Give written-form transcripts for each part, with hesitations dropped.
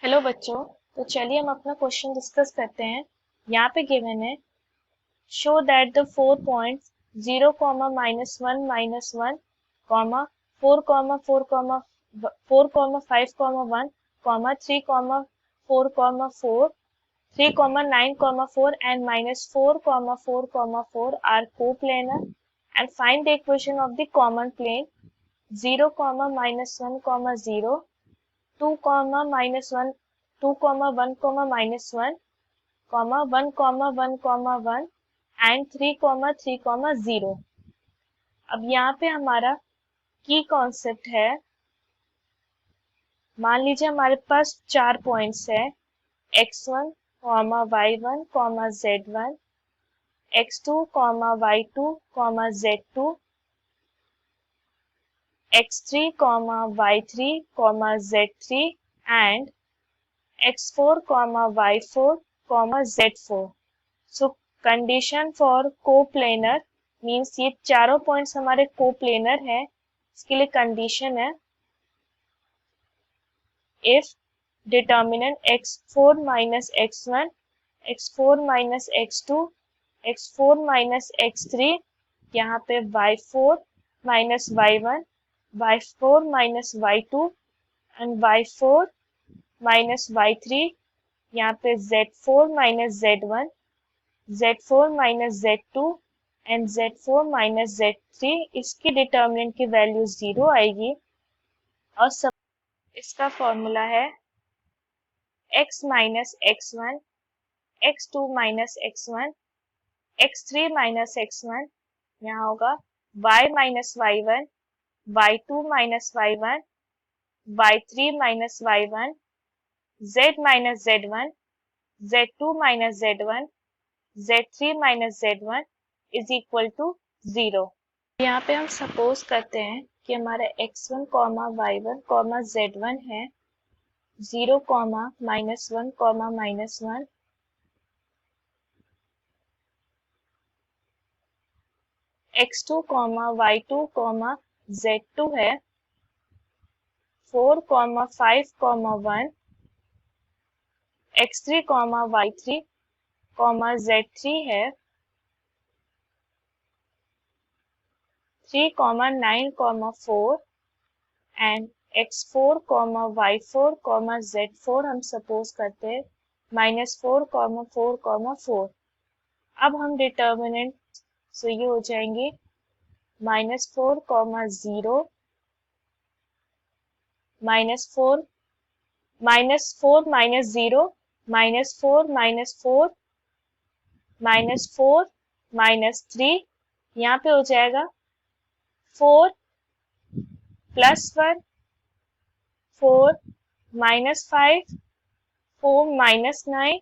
Hello बच्चों। तो चलिए हम अपना क्वेश्चन डिस्कस करते हैं। यहाँ पे गिवन है, show that the 4 points 0, -1 -1, 4, 4, 4, 5, 1, 3, 4, 4, 3, 9, 4 and -4, 4, 4 are coplanar, and find the equation of the common plane 0, -1, 0, 2, -1, 2, 1, -1, 1, 1, 1 and 3, 3, 0। अब यहाँ पे हमारा की कॉन्सेप्ट है, मान लीजिए हमारे पास 4 पॉइंट्स है, x1, y1, z1, x2, y2, z2, x3, y3, z3 and x4, y4, z4। So condition for coplanar means ये चारों पॉइंट्स हमारे कोप्लेनर हैं। इसके लिए कंडीशन है, if determinant x4 minus x1, x4 minus x2, x4 minus x3, यहाँ पे y4 minus y1, y4 minus y2 and y4 minus y3, यहाँ पे z4 minus z1, z4 minus z2 and z4 minus z3, इसकी determinant की value 0 आएगी। और सब इसका फॉर्मूला है x minus x1, x2 minus x1, x3 minus x1, यहाँ होगा y minus y1, y2 minus y1, y3 minus y1, z minus z1, z2 minus z1, z3 minus z1 is equal to 0। यहाँ पे हम suppose करते हैं कि हमारा x1, y1, z1 है, 0, -1, -1, x2, y2, z2 है, 4, 5, 1, x3, y3, z3 है, 3, 9, 4 एंड x4, y4, z4 हम सपोज करते हैं -4, 4, 4। अब हम डिटर्मिनेंट से ये हो जाएंगे -4, 0, -4, -4, -0, -4, -4, -4, -3, यहाँ पे हो जाएगा 4 +1, 4 -5, 4 -9,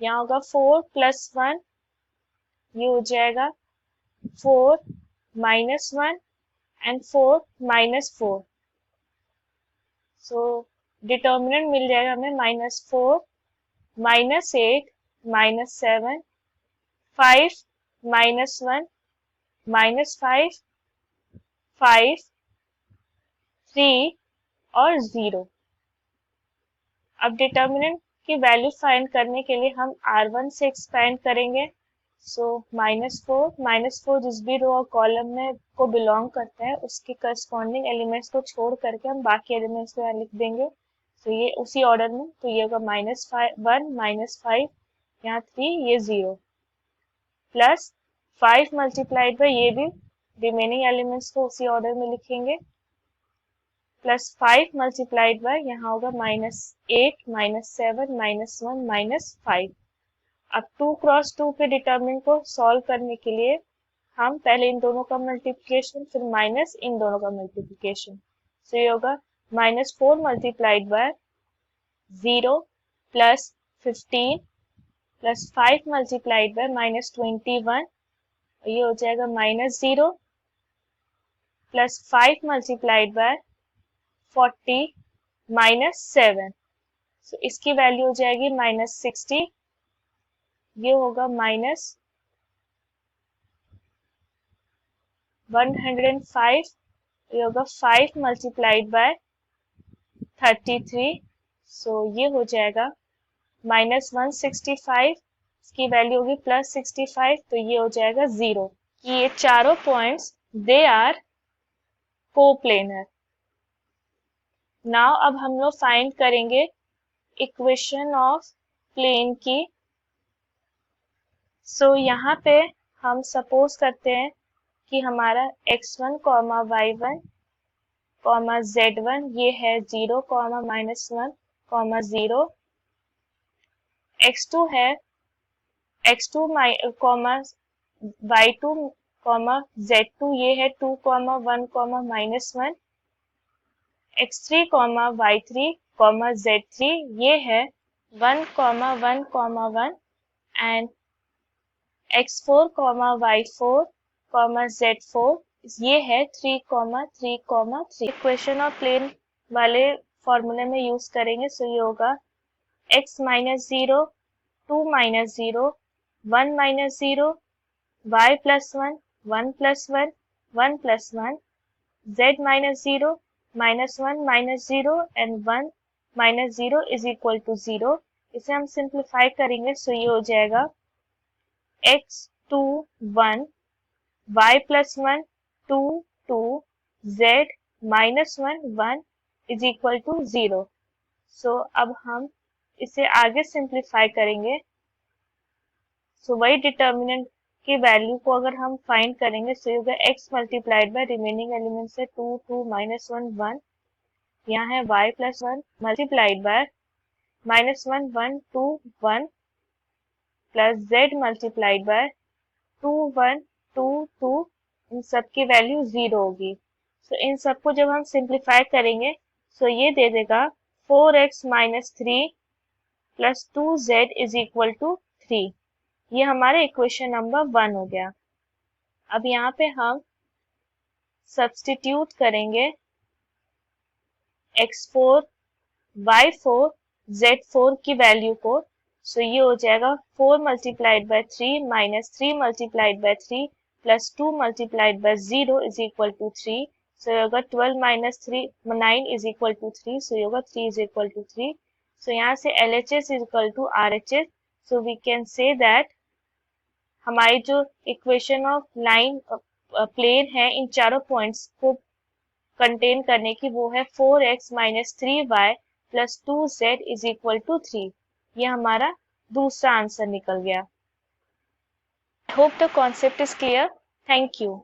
यहाँ होगा 4 +1, ये हो जाएगा 4 -1 एंड 4 -4। सो डिटर्मिनेंट मिल जाएगा हमें -4, -8, -7, 5, -1, -5, 5, 3 और 0। अब डिटर्मिनेंट की वैल्यू फाइंड करने के लिए हम R1 से एक्सपेंड करेंगे। सो -4 जिस भी रो और कॉलम में को बिलोंग करता है उसके करस्पॉन्डिंग एलिमेंट्स को छोड़ करके हम बाकी एलिमेंट्स को यहाँ लिख देंगे। तो ये उसी ऑर्डर में, तो ये होगा -1, -5, यहाँ 3, ये 0, प्लस 5 मल्टीप्लाइड बाय ये भी रिमेनिंग एलिमेंट्स को उसी ऑर्डर में लिखेंगे, प्लस 5 मल्टीप्लाइड बाय यहाँ होगा -8, -7, -1, -5। अब 2 क्रॉस 2 के डिटर्मिनेंट को सॉल्व करने के लिए हम पहले इन दोनों का मल्टीप्लिकेशन, फिर माइनस इन दोनों का मल्टीप्लिकेशन। तो ये होगा -4 multiplied by 0 plus 15 plus 5 multiplied by -21, ये हो जाएगा -0 प्लस 5 मल्टीप्लाइड बाय 40 -7। सो इसकी वैल्यू हो जाएगी -60, ये होगा -105, ये होगा 5 मल्टीप्लाइड बाय 33। सो ये हो जाएगा -165, इसकी वैल्यू होगी +65, तो ये हो जाएगा 0। ये चारों points they are coplanar. Now अब हम लोग फाइंड करेंगे इक्वेशन ऑफ प्लेन की। सो यहाँ पे हम सपोज करते हैं कि हमारा x1, y1, z1 ये है 0, -1, 0। x2 है x2, y2, z2 ये है 2, 1, -1। x3, y3, z3 ये है 1, 1, 1 एंड x4, y4, z4 ये है 3, 3, 3। इक्वेशन ऑफ प्लेन वाले फॉर्मूले में यूज करेंगे। सो ये होगा x -0, 2 -0, 1 -0, y +1, 1 +1, 1 +1, z -0, -1, -0 and 1 -0 is equal to 0। इसे हम सिंप्लीफाई करेंगे। सो ये हो जाएगा x2 1, y +1 2, 2, z -1 1 is equal to 0। सो अब हम इसे आगे सिंप्लीफाई करेंगे। सो वही डिटर्मिनेंट की वैल्यू को अगर हम फाइंड करेंगे सो होगा x multiplied by remaining element से 2, 2, -1 1। यहाँ है y +1 multiplied by -1, 1, 2, 1 plus z multiplied by 2, 1, 2, 2। इन सब की वैल्यू 0 होगी। सो इन सबको जब हम सिंप्लीफाई करेंगे सो ये दे देगा 4x - 3 + 2z is equal to 3। ये हमारा इक्वेशन नंबर 1 हो गया। अब यहाँ पे हम सब्स्टिट्यूट करेंगे x4, y4, z4 की वैल्यू को। सो ये हो जाएगा 4 multiplied by 3 -3 multiplied by 3 + 2 multiplied by 0 is equal to 3। So ये होगा 12 - 3 9 इज इक्वल टू 3। सो ये होगा 3 इज इक्वल टू 3। सो यहाँ से LHS is equal to RHS। So we can say that हमारी जो इक्वेशन ऑफ लाइन प्लेन है इन चारों पॉइंट्स को कंटेन करने की वो है 4x - 3y + 2z is equal to 3। ये हमारा दूसरा आंसर निकल गया। Hope the concept is clear. Thank you.